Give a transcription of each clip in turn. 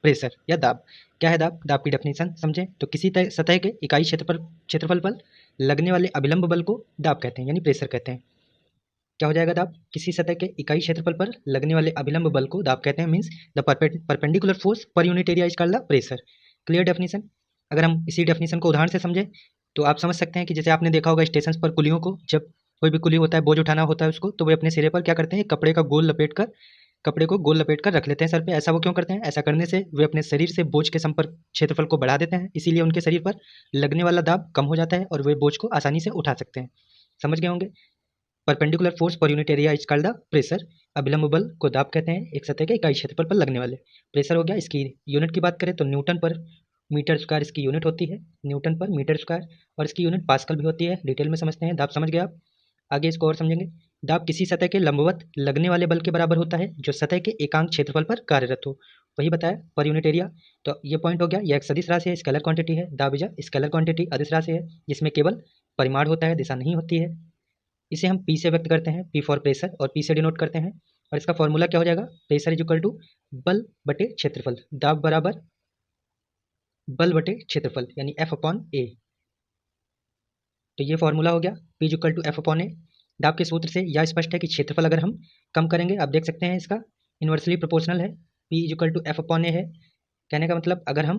Pressure या दाब। क्या है दाब? दाब की डेफिनेशन समझें तो किसी सतह के इकाई क्षेत्रफल पर लगने वाले अभिलंब बल को दाब कहते हैं यानी प्रेशर कहते हैं। क्या हो जाएगा दाब? किसी सतह के इकाई क्षेत्रफल पर लगने वाले अभिलंब बल को दाब कहते हैं। Means the perpendicular force per unit area is called the pressure. Clear definition. अगर हम इसी डेफिनेशन को उदाहरण से समझें तो आप समझ सकते हैं कि जैसे आपने देखा होगा स्टेशन पर कुलियों को, जब कोई भी कुली होता है, बोझ उठाना होता है उसको, तो वे अपने सिरे पर क्या करते हैं, कपड़े को गोल लपेट कर रख लेते हैं सर पे। ऐसा वो क्यों करते हैं? ऐसा करने से वे अपने शरीर से बोझ के संपर्क क्षेत्रफल को बढ़ा देते हैं, इसीलिए उनके शरीर पर लगने वाला दाब कम हो जाता है और वे बोझ को आसानी से उठा सकते हैं। समझ गए होंगे। Perpendicular force per unit area is called the pressure. अभिलंब बल को दाब कहते हैं एक सतह के इकाई क्षेत्रफल पर लगने वाले। प्रेशर हो गया। इसकी यूनिट की बात करें तो न्यूटन पर मीटर स्क्वायर इसकी यूनिट होती है, न्यूटन पर मीटर स्क्वायर, और इसकी यूनिट पास्कल भी होती है। डिटेल में समझते हैं। दाब समझ गए आप। आगे इसको और समझेंगे। दाब किसी सतह के लंबवत लगने वाले बल के बराबर होता है जो सतह के एकांक क्षेत्रफल पर कार्यरत हो। वही बताया पर यूनिट एरिया। तो ये पॉइंट हो गया। यह एक सदिश राशि है, स्केलर क्वांटिटी है। दाब इज स्केलर क्वांटिटी, अदिश राशि है जिसमें केवल परिमाण होता है, दिशा नहीं होती है। इसे हम पी से व्यक्त करते हैं, पी फॉर प्रेशर, और पी से डिनोट करते हैं। और इसका फॉर्मूला क्या हो जाएगा? प्रेशर इज इक्वल टू बल बटे क्षेत्रफल। दाब बराबर बल बटे क्षेत्रफल यानी एफ अपॉन ए। तो ये फॉर्मूला हो गया P is equal to F upon A. दाब के सूत्र से यह स्पष्ट है कि क्षेत्रफल अगर हम कम करेंगे, आप देख सकते हैं इसका इन्वर्सली प्रोपोर्शनल है, P is equal to F upon A है। कहने का मतलब अगर हम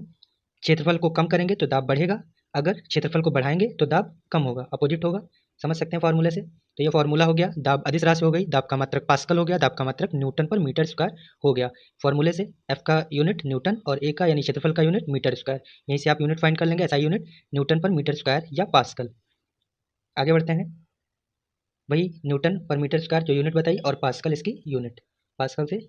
क्षेत्रफल को कम करेंगे तो दाब बढ़ेगा, अगर क्षेत्रफल को बढ़ाएंगे तो दाब कम होगा, अपोजिट होगा। समझ सकते हैं फार्मूले से। तो ये फार्मूला हो गया। दाब अदिश राशि हो गई, दाब का मात्रक पास्कल हो गया, दाब का मात्रक न्यूटन पर मीटर स्क्वायर हो गया। फार्मूले से एफ का यूनिट न्यूटन और ए का यानी क्षेत्रफल का यूनिट मीटर स्क्वायर। यहीं से आप यूनिट फाइंड कर लेंगे, ऐसा यूनिट न्यूटन पर मीटर स्क्वायर या पास्कल। आगे बढ़ते हैं। वही न्यूटन पर मीटर स्क्वायर जो यूनिट बताई, और पास्कल इसकी यूनिट, पास्कल से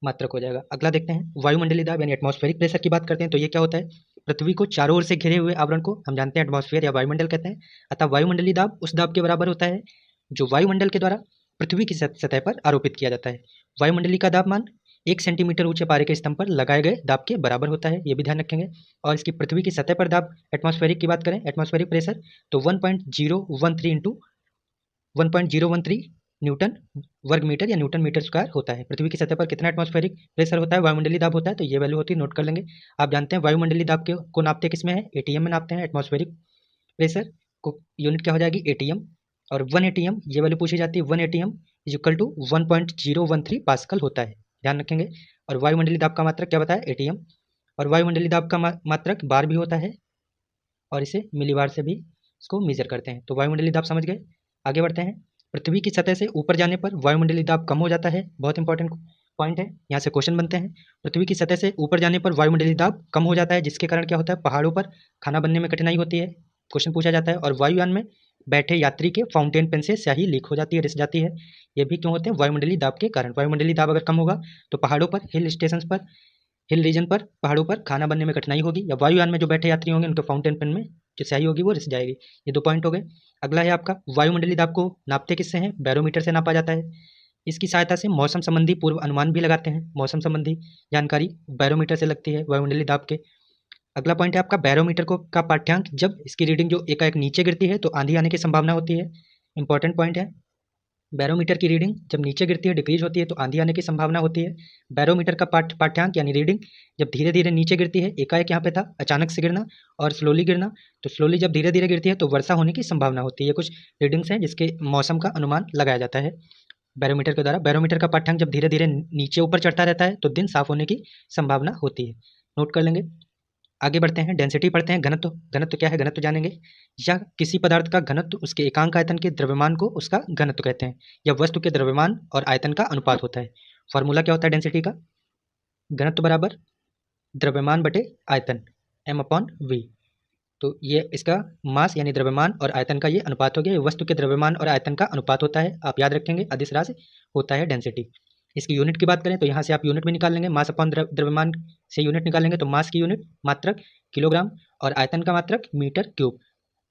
मात्रक हो जाएगा। अगला देखते हैं वायुमंडलीय दाब यानी एटमॉस्फेरिक प्रेशर की बात करते हैं। तो ये क्या होता है? पृथ्वी को चारों ओर से घिरे हुए आवरण को हम जानते हैं एटमॉस्फेयर या वायुमंडल कहते हैं। अतः वायुमंडलीय दाब उस दाब के बराबर होता है जो वायुमंडल के द्वारा पृथ्वी की सतह पर आरोपित किया जाता है। वायुमंडलीय का दाबमान 1 सेंटीमीटर ऊंचे पारे के स्तंभ पर लगाए गए दाब के बराबर होता है, ये भी ध्यान रखेंगे। और इसकी पृथ्वी की सतह पर दाब एटमॉस्फेरिक की बात करें, एटमॉस्फेरिक प्रेशर, तो 1.013 इंटू 1.013 न्यूटन वर्ग मीटर या न्यूटन मीटर स्क्वायर होता है। पृथ्वी की सतह पर कितना एटमॉस्फेरिक प्रेशर होता है, वायुमंडलीय दाब होता है, तो ये वैल्यू होती है, नोट कर लेंगे। आप जानते हैं वायुमंडलीय दाब को नापते किस में है? एटीएम में नापते हैं। एटमॉस्फेरिक प्रेशर को यूनिट क्या हो जाएगी? एटीएम। और 1 एटीएम ये वैल्यू पूछी जाती है, 1 ATM is equal to 1.013 pascal होता है, ध्यान रखेंगे। और वायुमंडलीय दाब का मात्रक क्या बताया? एटीएम। और वायुमंडलीय दाब का मात्रक बार भी होता है, और इसे मिलीबार से भी इसको मेजर करते हैं। तो वायुमंडलीय दाब समझ गए। आगे बढ़ते हैं। पृथ्वी की सतह से ऊपर जाने पर वायुमंडलीय दाब कम हो जाता है, बहुत इंपॉर्टेंट पॉइंट है, यहाँ से क्वेश्चन बनते हैं। पृथ्वी की सतह से ऊपर जाने पर वायुमंडलीय दाब कम हो जाता है, जिसके कारण क्या होता है? पहाड़ों पर खाना बनने में कठिनाई होती है, क्वेश्चन पूछा जाता है। और वायुयान में बैठे यात्री के फाउंटेन पेन से स्याही लीक हो जाती है, रिस जाती है। ये भी क्यों होते हैं? वायुमंडलीय दाब के कारण। वायुमंडलीय दाब अगर कम होगा तो पहाड़ों पर, हिल स्टेशन पर, हिल रीजन पर, पहाड़ों पर खाना बनने में कठिनाई होगी, या वायुयान में जो बैठे यात्री होंगे उनके फाउंटेन पेन में जो स्याही होगी वो रिस जाएगी। ये 2 पॉइंट हो गए। अगला है आपका वायुमंडलीय दाब को नापते किससे हैं? बैरोमीटर से नापा जाता है। इसकी सहायता से मौसम संबंधी पूर्व अनुमान भी लगाते हैं। मौसम संबंधी जानकारी बैरोमीटर से लगती है वायुमंडलीय दाब के। अगला पॉइंट है आपका बैरोमीटर को का पाठ्यांक। जब इसकी रीडिंग जो एकाएक नीचे गिरती है तो आंधी आने की संभावना होती है, इंपॉर्टेंट पॉइंट है। बैरोमीटर की रीडिंग जब नीचे गिरती है, डिक्रीज होती है, तो आंधी आने की संभावना होती है। बैरोमीटर का पाठ्यांक यानी रीडिंग जब धीरे धीरे नीचे गिरती है, एकाएक यहाँ पे था अचानक से गिरना और स्लोली गिरना, तो स्लोली जब धीरे धीरे गिरती है तो वर्षा होने की संभावना होती है। ये कुछ रीडिंग्स हैं जिसके मौसम का अनुमान लगाया जाता है बैरोमीटर के द्वारा। बैरोमीटर का पाठ्यांक जब धीरे धीरे नीचे ऊपर चढ़ता रहता है तो दिन साफ होने की संभावना होती है, नोट कर लेंगे। आगे बढ़ते हैं, डेंसिटी पढ़ते हैं। घनत्व, घनत्व क्या है? घनत्व जानेंगे। या किसी पदार्थ का घनत्व उसके एकांक आयतन के द्रव्यमान को उसका घनत्व कहते हैं, या वस्तु के द्रव्यमान और आयतन का अनुपात होता है। फॉर्मूला क्या होता है डेंसिटी का? घनत्व बराबर द्रव्यमान बटे आयतन, m अपॉन v। तो ये इसका मास यानी द्रव्यमान और आयतन का ये अनुपात हो गया। ये वस्तु के द्रव्यमान और आयतन का अनुपात होता है, आप याद रखेंगे, अदिश राशि होता है डेंसिटी। इसकी यूनिट की बात करें तो यहाँ से आप यूनिट भी निकाल लेंगे, मास अपॉन द्रव्यमान से यूनिट निकालेंगे तो मास की यूनिट मात्रक किलोग्राम और आयतन का मात्रक मीटर क्यूब।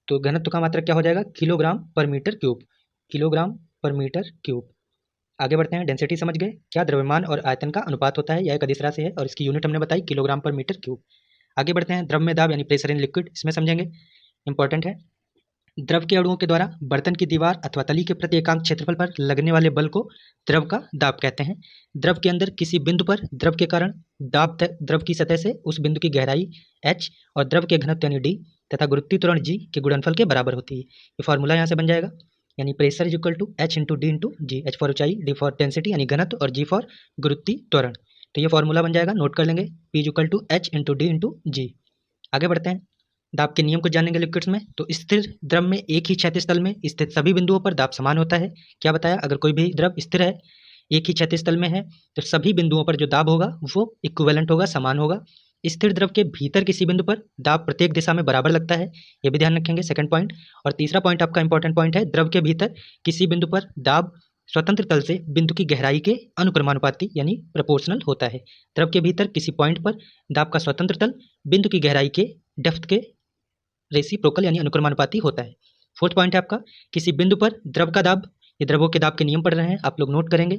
तो घनत्व का मात्रक क्या हो जाएगा? किलोग्राम पर मीटर क्यूब, किलोग्राम पर मीटर क्यूब। आगे बढ़ते हैं, डेंसिटी समझ गए, क्या द्रव्यमान और आयतन का अनुपात होता है, यह एक अदिश राशि है और इसकी यूनिट हमने बताई किलोग्राम पर मीटर क्यूब। आगे बढ़ते हैं, द्रव्य दाब यानी प्रेशर इन लिक्विड, इसमें समझेंगे, इंपॉर्टेंट है। द्रव के अणुओं के द्वारा बर्तन की दीवार अथवा तली के प्रति एकांक क्षेत्रफल पर लगने वाले बल को द्रव का दाब कहते हैं। द्रव के अंदर किसी बिंदु पर द्रव के कारण दाब द्रव की सतह से उस बिंदु की गहराई h और द्रव के घनत्व यानी d तथा गुरुत्वीय त्वरण g के गुणनफल के बराबर होती है। ये फॉर्मूला यहाँ से बन जाएगा, यानी pressure is equal to h into D into G, h for ऊंचाई, d फॉर डेंसिटी यानी घनत्व और g फॉर गुरुत्वीय त्वरण। तो ये फॉर्मूला बन जाएगा, नोट कर लेंगे, p is equal to h into D into G. आगे बढ़ते हैं, दाब के नियम को जानेंगे लिक्विड्स में। तो स्थिर द्रव में एक ही क्षैतिज तल में स्थित सभी बिंदुओं पर दाब समान होता है। क्या बताया, अगर कोई भी द्रव स्थिर है, एक ही क्षैतिज तल में है, तो सभी बिंदुओं पर जो दाब होगा वो इक्विवेलेंट होगा, समान होगा। स्थिर द्रव के भीतर किसी बिंदु पर दाब प्रत्येक दिशा में बराबर लगता है, ये भी ध्यान रखेंगे, सेकंड पॉइंट। और तीसरा पॉइंट आपका इंपॉर्टेंट पॉइंट है, द्रव के भीतर किसी बिंदु पर दाब स्वतंत्र तल से बिंदु की गहराई के अनुक्रमानुपाती यानी प्रोपोर्शनल होता है। द्रव के भीतर किसी पॉइंट पर दाब का स्वतंत्र तल बिंदु की गहराई के डेप्थ के रेसिप्रोकल यानी अनुक्रमानुपाती होता है। फोर्थ पॉइंट है आपका, किसी बिंदु पर द्रव का दाब, ये द्रवों के दाब के नियम पढ़ रहे हैं, आप लोग नोट करेंगे,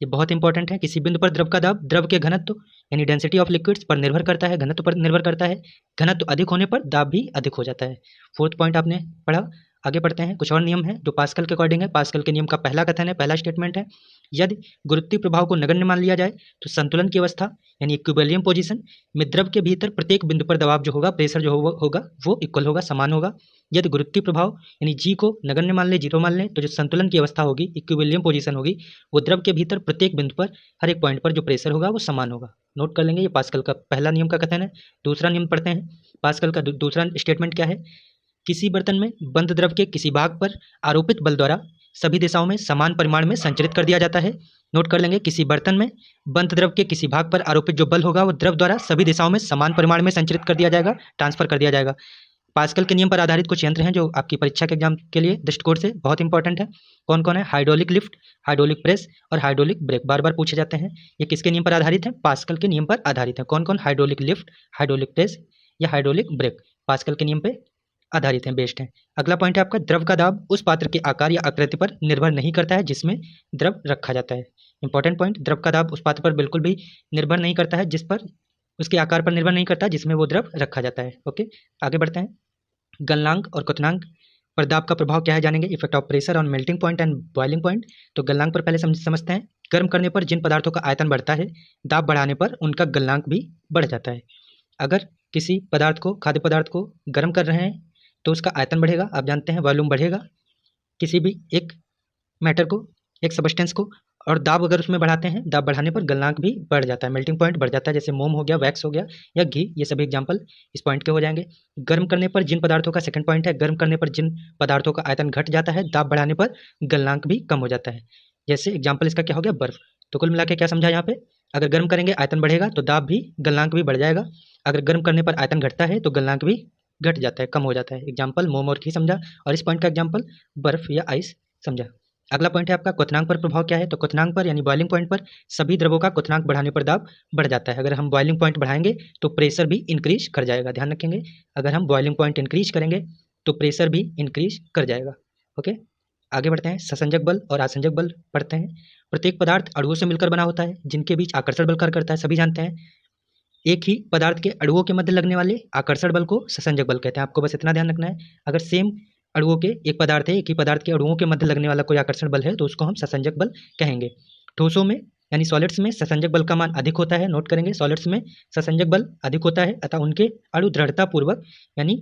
ये बहुत इंपॉर्टेंट है। किसी बिंदु पर द्रव का दाब द्रव के घनत्व यानी डेंसिटी ऑफ लिक्विड्स पर निर्भर करता है, घनत्व पर निर्भर करता है। घनत्व अधिक होने पर दाब भी अधिक हो जाता है। फोर्थ पॉइंट आपने पढ़ा। आगे बढ़ते हैं, कुछ और नियम है जो पास्कल के अकॉर्डिंग है। पास्कल के नियम का पहला कथन है, पहला स्टेटमेंट है, यदि गुरुत्वीय प्रभाव को नगण्य मान लिया जाए तो संतुलन की अवस्था यानी इक्विलिब्रियम पोजीशन में द्रव के भीतर प्रत्येक बिंदु पर दबाव जो होगा, प्रेशर जो होगा वो इक्वल होगा, समान होगा। यदि गुरुत्वीय प्रभाव यानी जी को नगण्य मान ले, जीरो मान ले, तो जो संतुलन की अवस्था होगी, इक्विलिब्रियम पोजीशन होगी, वो द्रव के भीतर प्रत्येक बिंदु पर हर एक पॉइंट पर जो प्रेशर होगा वो समान होगा। नोट कर लेंगे, ये पास्कल का पहला नियम का कथन है। दूसरा नियम पढ़ते हैं, पास्कल का दूसरा स्टेटमेंट क्या है, किसी बर्तन में बंद द्रव के किसी भाग पर आरोपित बल द्वारा सभी दिशाओं में समान परिमाण में संचरित कर दिया जाता है। नोट कर लेंगे, किसी बर्तन में बंद द्रव के किसी भाग पर आरोपित जो बल होगा वो द्रव द्वारा सभी दिशाओं में समान परिमाण में संचरित कर दिया जाएगा, ट्रांसफर कर दिया जाएगा। पास्कल के नियम पर आधारित कुछ यंत्र हैं जो आपकी परीक्षा के एग्जाम के लिए दृष्टिकोण से बहुत इंपॉर्टेंट है। कौन कौन है, हाइड्रोलिक लिफ्ट, हाइड्रोलिक प्रेस और हाइड्रोलिक ब्रेक, बार बार पूछे जाते हैं। ये किसके नियम पर आधारित है, पास्कल के नियम पर आधारित है। कौन कौन, हाइड्रोलिक लिफ्ट, हाइड्रोलिक प्रेस या हाइड्रोलिक ब्रेक, पास्कल के नियम पर आधारित हैं, बेस्ड हैं। अगला पॉइंट है आपका, द्रव का दाब उस पात्र के आकार या आकृति पर निर्भर नहीं करता है जिसमें द्रव रखा जाता है। इंपॉर्टेंट पॉइंट, द्रव का दाब उस पात्र पर बिल्कुल भी निर्भर नहीं करता है जिस पर, उसके आकार पर निर्भर नहीं करता जिसमें वो द्रव रखा जाता है। ओके, आगे बढ़ते हैं, गलनांक और क्वथनांक पर दाब का प्रभाव क्या है जानेंगे। Effect of pressure on melting point and boiling point. तो गलनांक पर पहले समझते हैं, गर्म करने पर जिन पदार्थों का आयतन बढ़ता है, दाब बढ़ाने पर उनका गलनांक भी बढ़ जाता है। अगर किसी पदार्थ को, खाद्य पदार्थ को गर्म कर रहे हैं तो उसका आयतन बढ़ेगा, आप जानते हैं, वॉल्यूम बढ़ेगा किसी भी एक मैटर को, एक सब्सटेंस को, और दाब अगर उसमें बढ़ाते हैं, दाब बढ़ाने पर गलनांक भी बढ़ जाता है, मेल्टिंग पॉइंट बढ़ जाता है, जैसे मोम हो गया, वैक्स हो गया या घी, ये सभी एग्जांपल इस पॉइंट के हो जाएंगे। गर्म करने पर जिन पदार्थों का, सेकंड पॉइंट है, गर्म करने पर जिन पदार्थों का आयतन घट जाता है, दाब बढ़ाने पर गलनांक भी कम हो जाता है। जैसे एग्जाम्पल इसका क्या हो गया, बर्फ। तो कुल मिला के क्या समझा यहाँ पे, अगर गर्म करेंगे आयतन बढ़ेगा तो दाब भी, गलनांक भी बढ़ जाएगा। अगर गर्म करने पर आयतन घटता है तो गलनांक भी घट जाता है, कम हो जाता है। एग्जाम्पल मोम और घी समझा, और इस पॉइंट का एग्जाम्पल बर्फ या आइस समझा। अगला पॉइंट है आपका, क्वथनांक पर प्रभाव क्या है। तो क्वथनांक पर यानी बॉइलिंग पॉइंट पर सभी द्रवों का क्वथनांक बढ़ाने पर दाब बढ़ जाता है। अगर हम बॉइलिंग पॉइंट बढ़ाएंगे तो प्रेशर भी इंक्रीज कर जाएगा, ध्यान रखेंगे, अगर हम बॉइलिंग पॉइंट इंक्रीज करेंगे तो प्रेशर भी इंक्रीज कर जाएगा। ओके, आगे बढ़ते हैं, ससंजक बल और आसंजक बल पढ़ते हैं। प्रत्येक पदार्थ अणुओं से मिलकर बना होता है जिनके बीच आकर्षण बल कार्य करता है, सभी जानते हैं। एक ही पदार्थ के अणुओं के मध्य लगने वाले आकर्षण बल को ससंजक बल कहते हैं, आपको बस इतना ध्यान रखना है। अगर सेम अणुओं के, एक पदार्थ है, एक ही पदार्थ के अणुओं के मध्य लगने वाला कोई आकर्षण बल है तो उसको हम ससंजक बल कहेंगे। ठोसों में यानी सॉलिड्स में ससंजक बल का मान अधिक होता है, नोट करेंगे, सॉलिड्स में ससंजक बल अधिक होता है, अतः उनके अणु दृढ़ता पूर्वक यानी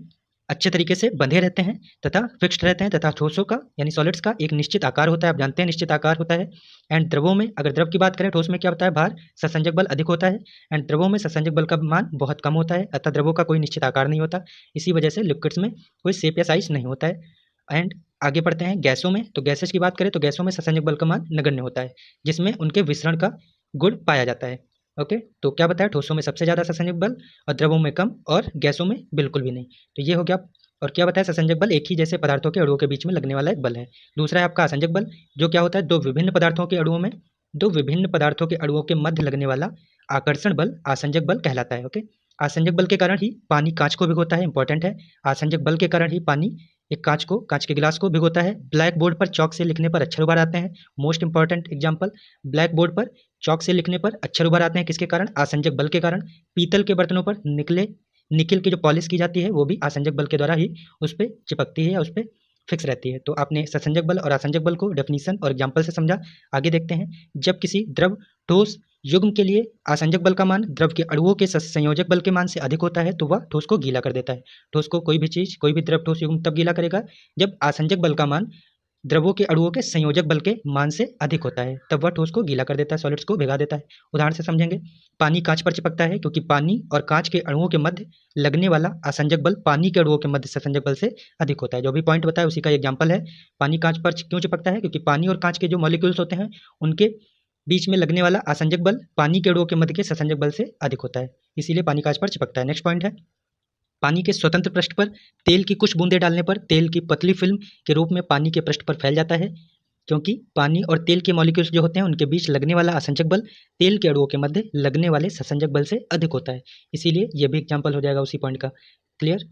अच्छे तरीके से बंधे रहते हैं तथा फिक्स्ड रहते हैं, तथा ठोसों का यानी सॉलिड्स का एक निश्चित आकार होता है, आप जानते हैं निश्चित आकार होता है। एंड द्रवों में, अगर द्रव की बात करें, ठोस में क्या होता है, भार, ससंजक बल अधिक होता है, एंड द्रवों में ससंजक बल का मान बहुत कम होता है, अतः द्रवों का कोई निश्चित आकार नहीं होता, इसी वजह से लिक्विड्स में कोई शेप या साइज नहीं होता है। एंड आगे बढ़ते हैं, गैसों में, तो गैसेस की बात करें तो गैसों में ससंजक बल का मान नगण्य होता है जिसमें उनके विसरण का गुण पाया जाता है। ओके, तो क्या बताया, ठोसों में सबसे ज़्यादा ससंजक बल और द्रवों में कम और गैसों में बिल्कुल भी नहीं, तो ये हो गया। और क्या बताया, ससंजक बल एक ही जैसे पदार्थों के अणुओं के बीच में लगने वाला एक बल है। दूसरा है आपका आसंजक बल, जो क्या होता है, दो विभिन्न पदार्थों के अणुओं में, दो विभिन्न पदार्थों के अणुओं के मध्य लगने वाला आकर्षण बल आसंजक बल कहलाता है। ओके, आसंजक बल के कारण ही पानी कांच को भिगोता है, इंपॉर्टेंट है, आसंजक बल के कारण ही पानी एक कांच के गिलास को भिगोता है। ब्लैक बोर्ड पर चौक से लिखने पर अक्षर उभर आते हैं, most important example, black board पर चौक से लिखने पर अक्षर उभर आते हैं, किसके कारण, आसंजक बल के कारण। पीतल के बर्तनों पर निकल की जो पॉलिश की जाती है वो भी आसंजक बल के द्वारा ही उस पर चिपकती है या उस पर फिक्स रहती है। तो आपने ससंजक बल और आसंजक बल को डेफिनीशन और एग्जाम्पल से समझा। आगे देखते हैं, जब किसी द्रव ठोस युग्म के लिए आसंजक बल का मान द्रव के अणुओं के संयोजक बल के मान से अधिक होता है तो वह ठोस को गीला कर देता है। ठोस को कोई भी चीज़, कोई भी द्रव ठोस युग्म तब गीला करेगा जब आसंजक बल का मान द्रवों के अणुओं के संयोजक बल के मान से अधिक होता है, तब वह ठोस को गीला कर देता है, सॉलिड्स को भिगा देता है। उदाहरण से समझेंगे, पानी कांच पर चिपकता है क्योंकि पानी और कांच के अणुओं के मध्य लगने वाला आसंजक बल पानी के अणुओं के मध्य ससंजक बल से अधिक होता है। जो भी पॉइंट बताया उसी का एग्जाम्पल है। पानी कांच पर क्यों चिपकता है? क्योंकि पानी और कांच के जो मॉलिक्यूल्स होते हैं उनके बीच में लगने वाला आसंजक बल पानी के अणुओं के मध्य के ससंजक बल से अधिक होता है, इसीलिए पानी कांच पर चिपकता है। नेक्स्ट पॉइंट है, पानी के स्वतंत्र पृष्ठ पर तेल की कुछ बूंदें डालने पर तेल की पतली फिल्म के रूप में पानी के पृष्ठ पर फैल जाता है, क्योंकि पानी और तेल के मॉलिक्यूल्स जो होते हैं उनके बीच लगने वाला आसंजक बल तेल के अणुओं के मध्य लगने वाले ससंजक बल से अधिक होता है, इसीलिए यह भी एग्जाम्पल हो जाएगा उसी पॉइंट का। क्लियर?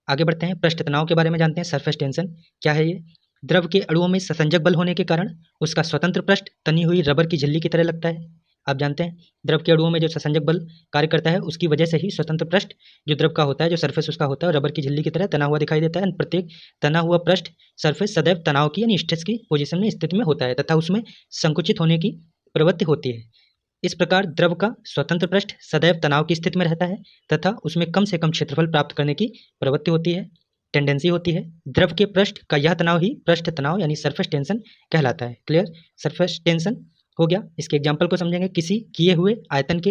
आगे बढ़ते हैं, पृष्ठ तनाव के बारे में जानते हैं। सरफेस टेंशन क्या है? ये द्रव के अणुओं में ससंजक बल होने के कारण उसका स्वतंत्र पृष्ठ तनी हुई रबर की झिल्ली की तरह लगता है। आप जानते हैं द्रव के अणुओं में जो ससंजक बल कार्य करता है उसकी वजह से ही स्वतंत्र पृष्ठ जो द्रव का होता है, जो सरफेस उसका होता है, रबर की झिल्ली की तरह तना हुआ दिखाई देता है। प्रत्येक तना हुआ पृष्ठ सरफेस सदैव तनाव की यानी स्ट्रेस की पोजीशन में स्थिति में होता है तथा उसमें संकुचित होने की प्रवृत्ति होती है। इस प्रकार द्रव का स्वतंत्र पृष्ठ सदैव तनाव की स्थिति में रहता है तथा उसमें कम से कम क्षेत्रफल प्राप्त करने की प्रवृत्ति होती है, टेंडेंसी होती है। द्रव के पृष्ठ का यह तनाव ही पृष्ठ तनाव यानी सरफेस टेंशन कहलाता है। क्लियर? सरफेस टेंशन हो गया। इसके एग्जाम्पल को समझेंगे, किसी किए हुए आयतन के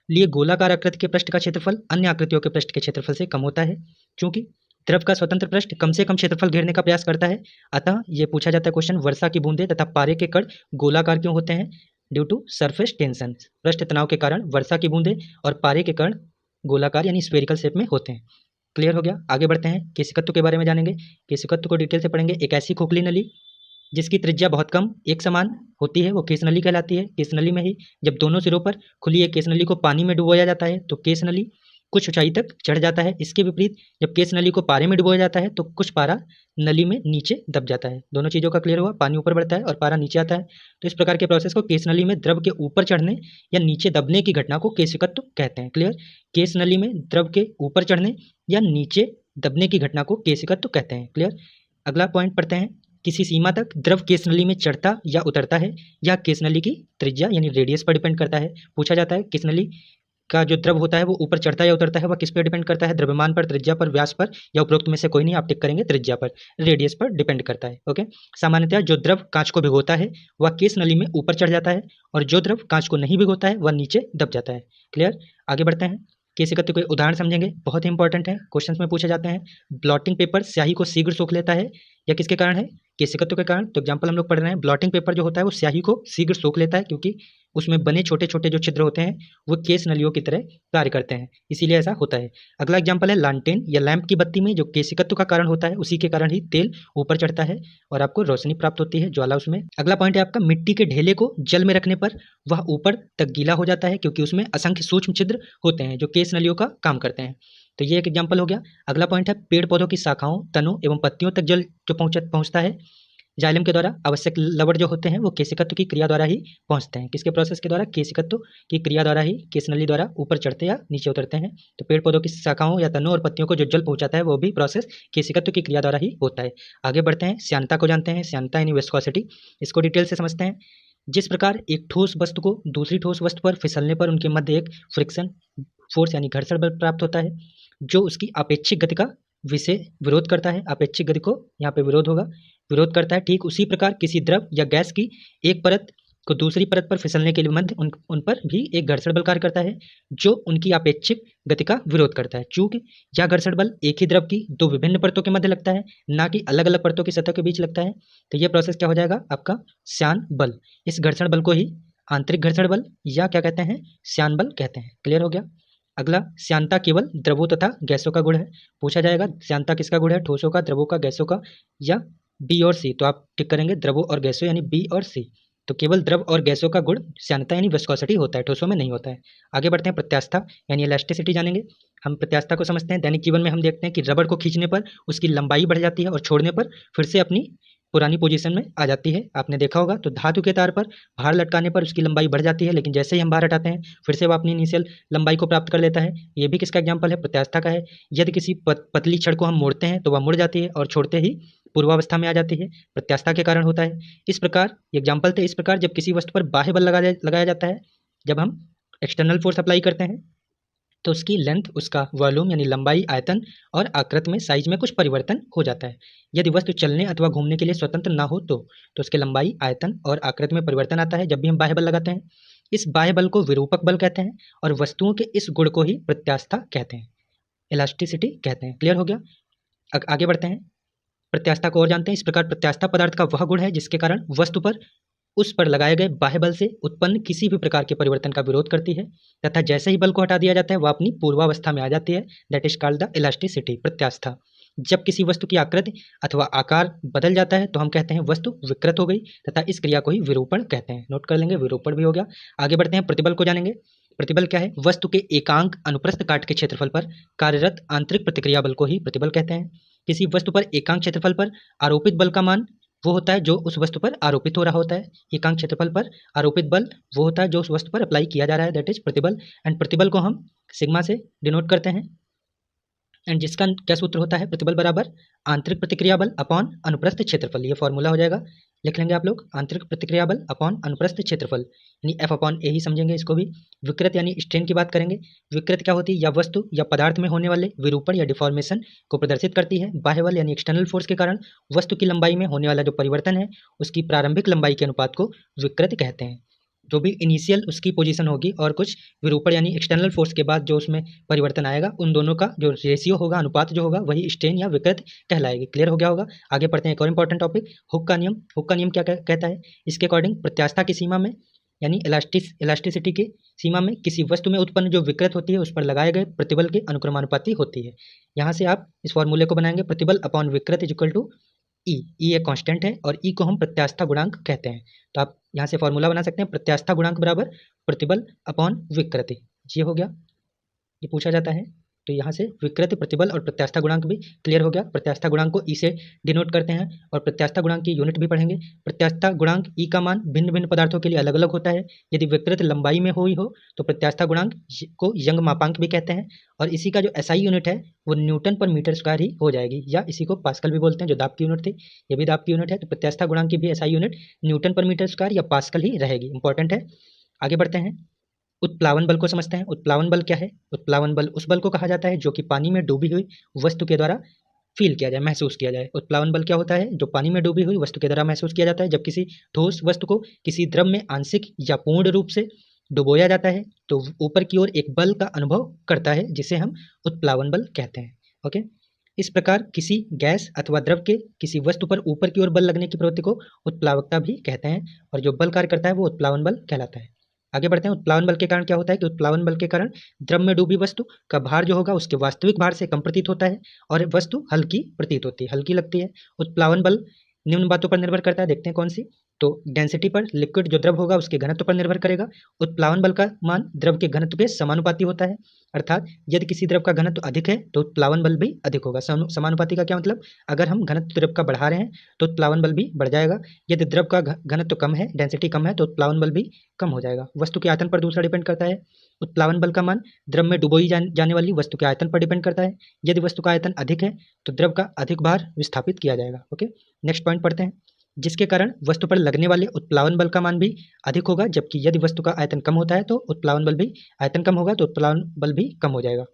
लिए गोलाकार आकृति के पृष्ठ का क्षेत्रफल अन्य आकृतियों के पृष्ठ के क्षेत्रफल से कम होता है, क्योंकि द्रव का स्वतंत्र पृष्ठ कम से कम क्षेत्रफल घेरने का प्रयास करता है। अतः ये पूछा जाता है क्वेश्चन, वर्षा की बूंदें तथा पारे के कण गोलाकार क्यों होते हैं? ड्यू टू सरफेस टेंशन, पृष्ठ तनाव के कारण वर्षा की बूंदें और पारे के कण गोलाकार यानी स्फेरिकल शेप में होते हैं। क्लियर हो गया? आगे बढ़ते हैं, केशिकत्व के बारे में जानेंगे। केशिकत्व को डिटेल से पढ़ेंगे। एक ऐसी खोखली नली जिसकी त्रिज्या बहुत कम एक समान होती है वो केश नली कहलाती है। केश नली में ही जब दोनों सिरों पर खुली एक केश नली को पानी में डुबोया जाता है तो केश नली कुछ ऊंचाई तक चढ़ जाता है। इसके विपरीत जब केश नली को पारे में डुबोया जाता है तो कुछ पारा नली में नीचे दब जाता है। दोनों चीज़ों का क्लियर हुआ, पानी ऊपर बढ़ता है और पारा नीचे आता है। तो इस प्रकार के प्रोसेस को केश नली में द्रव के ऊपर चढ़ने या नीचे दबने की घटना को केशिकत्व कहते हैं। क्लियर? केश नली में द्रव के ऊपर चढ़ने या नीचे दबने की घटना को केशिकत्व कहते हैं। क्लियर? अगला पॉइंट पढ़ते हैं, किसी सीमा तक द्रव केश नली में चढ़ता या उतरता है, यह केश नली की त्रिज्या यानी रेडियस पर डिपेंड करता है। पूछा जाता है केश नली का जो द्रव होता है वो ऊपर चढ़ता है या उतरता है, वह किस पर डिपेंड करता है? द्रव्यमान पर, त्रिज्या पर, व्यास पर, या उपरोक्त में से कोई नहीं, आप टिक करेंगे त्रिज्या पर, रेडियस पर डिपेंड करता है। ओके, सामान्यतः जो द्रव कांच को भिगोता है वह केश नली में ऊपर चढ़ जाता है और जो द्रव कांच को नहीं भिगोता है वह नीचे दब जाता है। क्लियर? आगे बढ़ते हैं, केशिकत्व के उदाहरण समझेंगे, बहुत ही इंपॉर्टेंट है, क्वेश्चंस में पूछे जाते हैं। ब्लॉटिंग पेपर स्याही को शीघ्र सोख लेता है, यह किसके कारण है? केशिकत्व के कारण। तो एग्जाम्पल हम लोग पढ़ रहे हैं, ब्लॉटिंग पेपर जो होता है वो स्याही को शीघ्र सोख लेता है क्योंकि उसमें बने छोटे छोटे जो छिद्र होते हैं वो केश नलियों की तरह कार्य करते हैं, इसीलिए ऐसा होता है। अगला एग्जाम्पल है लालटेन या लैंप की बत्ती में जो केशिकत्व का कारण होता है उसी के कारण ही तेल ऊपर चढ़ता है और आपको रोशनी प्राप्त होती है, ज्वाला उसमें। अगला पॉइंट है आपका, मिट्टी के ढेले को जल में रखने पर वह ऊपर तक गीला हो जाता है क्योंकि उसमें असंख्य सूक्ष्म छिद्र होते हैं जो केश नलियों का काम करते हैं। तो ये एक एग्जाम्पल हो गया। अगला पॉइंट है, पेड़ पौधों की शाखाओं, तनों एवं पत्तियों तक जल जो पहुँचता है जाइलम के द्वारा, आवश्यक लवण जो होते हैं वो केशिकत्व की क्रिया द्वारा ही पहुंचते हैं। किसके प्रोसेस के द्वारा? केशिकत्व की क्रिया द्वारा ही केश नली द्वारा ऊपर चढ़ते या नीचे उतरते हैं। तो पेड़ पौधों की शाखाओं या तनों और पत्तियों को जो जल पहुंचाता है वो भी प्रोसेस केशिकत्व की क्रिया द्वारा ही होता है। आगे बढ़ते हैं, श्यानता को जानते हैं। श्यानता यानी विस्कोसिटी, इसको डिटेल से समझते हैं। जिस प्रकार एक ठोस वस्तु को दूसरी ठोस वस्तु पर फिसलने पर उनके मध्य एक फ्रिक्शन फोर्स यानी घर्षण बल प्राप्त होता है जो उसकी अपेक्षिक गति का विरोध करता है, अपेक्षिक गति को यहाँ पे विरोध करता है, ठीक उसी प्रकार किसी द्रव या गैस की एक परत को दूसरी परत पर फिसलने के लिए मध्य उन पर भी एक घर्षण बल कार्य करता है जो उनकी अपेक्षिक गति का विरोध करता है। चूंकि यह घर्षण बल एक ही द्रव की दो विभिन्न परतों के मध्य लगता है, ना कि अलग अलग परतों की सतह के बीच लगता है, तो यह प्रोसेस क्या हो जाएगा आपका? श्यान बल। इस घर्षण बल को ही आंतरिक घर्षण बल या क्या कहते हैं? श्यान बल कहते हैं। क्लियर हो गया? अगला, श्यानता केवल द्रवों तथा गैसों का गुण है। पूछा जाएगा श्यानता किसका गुण है? ठोसों का, द्रवों का, गैसों का, या बी और सी। तो आप टिक करेंगे द्रवों और गैसों यानी बी और सी। तो केवल द्रव और गैसों का गुण श्यानता यानी विस्कोसिटी होता है, ठोसों में नहीं होता है। आगे बढ़ते हैं, प्रत्यास्था यानी इलास्टिसिटी जानेंगे। हम प्रत्यास्था को समझते हैं। दैनिक जीवन में हम देखते हैं कि रबड़ को खींचने पर उसकी लंबाई बढ़ जाती है और छोड़ने पर फिर से अपनी पुरानी पोजीशन में आ जाती है। आपने देखा होगा तो धातु के तार पर भार लटकाने पर उसकी लंबाई बढ़ जाती है, लेकिन जैसे ही हम भार हटाते हैं फिर से वो अपनी इनिशियल लंबाई को प्राप्त कर लेता है। ये भी किसका एग्जाम्पल है? प्रत्यास्था का है। यदि किसी पतली छड़ को हम मोड़ते हैं तो वह मुड़ जाती है और छोड़ते ही पूर्वावस्था में आ जाती है, प्रत्यास्था के कारण होता है। इस प्रकार एग्जाम्पल थे, इस प्रकार जब किसी वस्तु पर बाह्य बल लगाया जाता है, जब हम एक्सटर्नल फोर्स अप्लाई करते हैं तो उसकी लेंथ, उसका वॉल्यूम यानी लंबाई, आयतन और आकृति में, साइज में कुछ परिवर्तन हो जाता है। यदि वस्तु चलने अथवा घूमने के लिए स्वतंत्र ना हो तो उसके लंबाई, आयतन और आकृति में परिवर्तन आता है जब भी हम बाह्य बल लगाते हैं। इस बाह्य बल को विरूपक बल कहते हैं और वस्तुओं के इस गुण को ही प्रत्यास्था कहते हैं, इलास्टिसिटी कहते हैं। क्लियर हो गया? आगे बढ़ते हैं, प्रत्यास्था को और जानते हैं। इस प्रकार प्रत्यास्था पदार्थ का वह गुण है जिसके कारण वस्तु पर उस पर लगाए गए बाह्य बल से उत्पन्न किसी भी प्रकार के परिवर्तन का विरोध करती है, तथा जैसे ही बल को हटा दिया जाता है वह अपनी पूर्वावस्था में आ जाती है। That is called the elasticity, प्रत्यास्था। जब किसी वस्तु की आकृति अथवा आकार बदल जाता है तो हम कहते हैं वस्तु विकृत हो गई, तथा इस क्रिया को ही विरूपण कहते हैं। नोट कर लेंगे, विरूपण भी हो गया। आगे बढ़ते हैं, प्रतिबल को जानेंगे। प्रतिबल क्या है? वस्तु के एकांक अनुप्रस्थ काट के क्षेत्रफल पर कार्यरत आंतरिक प्रतिक्रिया बल को ही प्रतिबल कहते हैं। किसी वस्तु पर एकांक क्षेत्रफल पर आरोपित बल का मान वो होता है जो उस वस्तु पर आरोपित हो रहा होता है। एकांक क्षेत्रफल पर आरोपित बल वो होता है जो उस वस्तु पर अप्लाई किया जा रहा है, दैट इज प्रतिबल। एंड प्रतिबल को हम सिग्मा से डिनोट करते हैं, एंड जिसका क्या सूत्र होता है? प्रतिबल बराबर आंतरिक प्रतिक्रिया बल अपॉन अनुप्रस्थ क्षेत्रफल। ये फॉर्मूला हो जाएगा, लिख लेंगे आप लोग, आंतरिक प्रतिक्रिया बल अपॉन अनुप्रस्थ क्षेत्रफल यानी F अपॉन ए ही समझेंगे इसको भी। विकृत यानी स्ट्रेन की बात करेंगे। विकृत क्या होती है? या वस्तु या पदार्थ में होने वाले विरूपण या डिफॉर्मेशन को प्रदर्शित करती है। बाह्य बल यानी एक्सटर्नल फोर्स के कारण वस्तु की लंबाई में होने वाला जो परिवर्तन है उसकी प्रारंभिक लंबाई के अनुपात को विकृत कहते हैं। जो भी इनिशियल उसकी पोजीशन होगी और कुछ विरूपण यानी एक्सटर्नल फोर्स के बाद जो उसमें परिवर्तन आएगा, उन दोनों का जो रेशियो होगा, अनुपात जो होगा, वही स्ट्रेन या विकृत कहलाएगी। क्लियर हो गया होगा? आगे पढ़ते हैं एक और इंपॉर्टेंट टॉपिक, हुक का नियम। हुक का नियम क्या कहता है? इसके अकॉर्डिंग प्रत्यास्था की सीमा में यानी इलास्टिसिटी की सीमा में किसी वस्तु में उत्पन्न जो विकृत होती है उस पर लगाए गए प्रतिबल के अनुक्रमानुपाती होती है। यहाँ से आप इस फॉर्मूले को बनाएंगे, प्रतिबल अपॉन विकृत इज इक्वल टू ई एक कांस्टेंट है और ई को हम प्रत्यास्था गुणांक कहते हैं। तो आप यहाँ से फॉर्मूला बना सकते हैं, प्रत्यास्था गुणांक बराबर प्रतिबल अपॉन विकृति। ये हो गया, ये पूछा जाता है। तो यहाँ से विकृति, प्रतिबल और प्रत्यास्था गुणांक भी क्लियर हो गया। प्रत्यास्था गुणांक को ई से डिनोट करते हैं और प्रत्यास्था गुणांक की यूनिट भी पढ़ेंगे। प्रत्यास्था गुणांक ई का मान भिन्न भिन्न पदार्थों के लिए अलग अलग होता है। यदि विकृत लंबाई में हुई हो तो प्रत्यास्था गुणांक को यंग मापांक भी कहते हैं, और इसी का जो एसआई यूनिट है वो न्यूटन पर मीटर स्क्वायर ही हो जाएगी, या इसी को पास्कल भी बोलते हैं। जो दाब की यूनिट थी ये भी दाब की यूनिट है, तो प्रत्यास्था गुणांक की भी एसआई यूनिट न्यूटन पर मीटर स्क्वायर या पास्कल ही रहेगी। इंपॉर्टेंट है। आगे बढ़ते हैं, उत्प्लावन बल को समझते हैं। उत्प्लावन बल क्या है? उत्प्लावन बल उस बल को कहा जाता है जो कि पानी में डूबी हुई वस्तु के द्वारा फील किया जाए, महसूस किया जाए। उत्प्लावन बल क्या होता है? जो पानी में डूबी हुई वस्तु के द्वारा महसूस किया जाता है। जब किसी ठोस वस्तु को किसी द्रव में आंशिक या पूर्ण रूप से डुबोया जाता है तो ऊपर की ओर एक बल का अनुभव करता है जिसे हम उत्प्लावन बल कहते हैं। ओके, इस प्रकार किसी गैस अथवा द्रव के किसी वस्तु पर ऊपर की ओर बल लगने की प्रवृत्ति को उत्प्लावकता भी कहते हैं, और जो बल कार्य करता है वो उत्प्लावन बल कहलाता है। आगे बढ़ते हैं, उत्प्लावन बल के कारण क्या होता है कि उत्प्लावन बल के कारण द्रव में डूबी वस्तु का भार जो होगा उसके वास्तविक भार से कम प्रतीत होता है और वस्तु हल्की प्रतीत होती है, हल्की लगती है। उत्प्लावन बल निम्न बातों पर निर्भर करता है, देखते हैं कौन सी। तो डेंसिटी पर, लिक्विड जो द्रव होगा उसके घनत्व पर निर्भर करेगा। उत्प्लावन बल का मान द्रव के घनत्व के समानुपाती होता है, अर्थात यदि किसी द्रव का घनत्व अधिक है तो उत्प्लावन बल भी अधिक होगा। समानुपाती का क्या मतलब? अगर हम घनत्व द्रव का बढ़ा रहे हैं तो उत्प्लावन बल भी बढ़ जाएगा। यदि द्रव का घनत्व कम है, डेंसिटी कम है, तो उत्प्लावन बल भी कम हो जाएगा। वस्तु के आयतन पर दूसरा डिपेंड करता है। उत्प्लावन बल का मान द्रव में डुबोई जाने वाली वस्तु के आयतन पर डिपेंड करता है। यदि वस्तु का आयतन अधिक है तो द्रव का अधिक भार विस्थापित किया जाएगा। ओके, नेक्स्ट पॉइंट पढ़ते हैं, जिसके कारण वस्तु पर लगने वाले उत्प्लावन बल का मान भी अधिक होगा, जबकि यदि वस्तु का आयतन कम होता है तो उत्प्लावन बल भी, आयतन कम होगा तो उत्प्लावन बल भी कम हो जाएगा।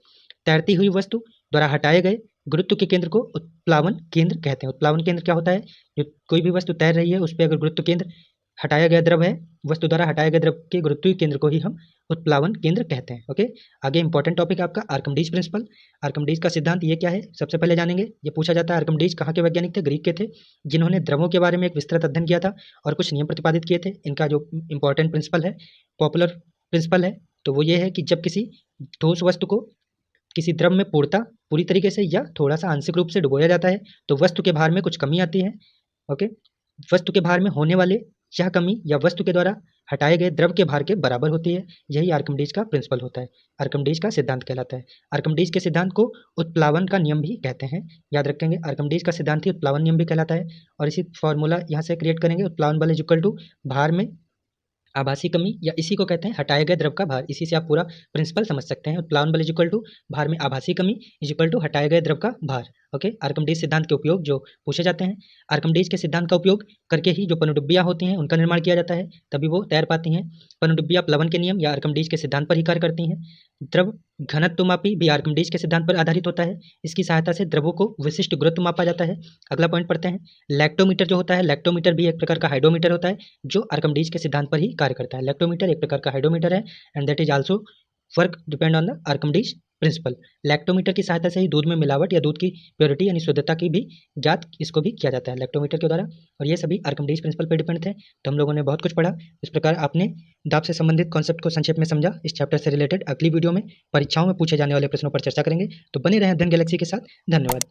तैरती हुई वस्तु द्वारा हटाए गए गुरुत्व के केंद्र को उत्प्लावन केंद्र कहते हैं। उत्प्लावन केंद्र क्या होता है? जो कोई भी वस्तु तैर रही है उस पर अगर गुरुत्व केंद्र हटाया गया द्रव है, वस्तु द्वारा हटाए गए द्रव के गुरुत्वीय केंद्र को ही हम उत्प्लावन केंद्र कहते हैं। ओके, आगे इंपॉर्टेंट टॉपिक है आपका आर्किमिडीज प्रिंसिपल। आर्किमिडीज का सिद्धांत ये क्या है, सबसे पहले जानेंगे। ये पूछा जाता है आर्किमिडीज कहाँ के वैज्ञानिक थे? ग्रीक के थे, जिन्होंने द्रवों के बारे में एक विस्तृत अध्ययन किया था और कुछ नियम प्रतिपादित किए थे। इनका जो इंपॉर्टेंट प्रिंसिपल है, पॉपुलर प्रिंसिपल है, तो वो ये है कि जब किसी ठोस वस्तु को किसी द्रव में पूरी तरीके से या थोड़ा सा आंशिक रूप से डुबोया जाता है तो वस्तु के भार में कुछ कमी आती है। ओके, वस्तु के भार में होने वाले यह कमी या वस्तु के द्वारा हटाए गए द्रव के भार के बराबर होती है। यही आर्किमिडीज का प्रिंसिपल होता है, आर्किमिडीज का सिद्धांत कहलाता है। आर्किमिडीज के सिद्धांत को उत्प्लावन का नियम भी कहते हैं, याद रखेंगे। आर्किमिडीज का सिद्धांत ही उत्प्लावन नियम भी कहलाता है। और इसी फॉर्मूला यहाँ से क्रिएट करेंगे, उत्प्लावन बल इज इक्वल टू भार में आभासी कमी, या इसी को कहते हैं हटाए गए द्रव का भार। इसी से आप पूरा प्रिंसिपल समझ सकते हैं। उत्प्लावन बल इज इक्वल टू भार में आभासी कमी इज इक्वल टू हटाए गए द्रव का भार। ओके, आर्किमिडीज सिद्धांत के उपयोग जो पूछे जाते हैं, आर्किमिडीज के सिद्धांत का उपयोग करके ही जो पनडुब्बियां होती हैं उनका निर्माण किया जाता है, तभी वो तैर पाती हैं। पनडुब्बियां प्लवन के नियम या आर्किमिडीज के सिद्धांत पर ही कार्य करती हैं। द्रव घनत्वमापी भी आर्किमिडीज के सिद्धांत पर आधारित होता है। इसकी सहायता से द्रवों को विशिष्ट गुरुत्व मापा जाता है। अगला पॉइंट पढ़ते हैं, लैक्टोमीटर जो होता है, लैक्टोमीटर भी एक प्रकार का हाइड्रोमीटर होता है जो आर्किमिडीज के सिद्धांत पर ही कार्य करता है। लैक्टोमीटर एक प्रकार का हाइड्रोमीटर है and that is also work depend on the Archimedes principal. Lactometer की सहायता से ही दूध में मिलावट या दूध की प्योरिटी यानी शुद्धता की भी जांच इसको भी किया जाता है लैक्टोमीटर के द्वारा। और ये सभी आर्किमिडीज प्रिंसिपल पर डिपेंड थे। तो हम लोगों ने बहुत कुछ पढ़ा। इस प्रकार आपने दाब से संबंधित कॉन्सेप्ट को संक्षेप में समझा। इस चैप्टर से रिलेटेड अगली वीडियो में परीक्षाओं में पूछे जाने वाले प्रश्नों पर चर्चा करेंगे। तो बने रहें अध्ययन गैलेक्सी के साथ। धन्यवाद।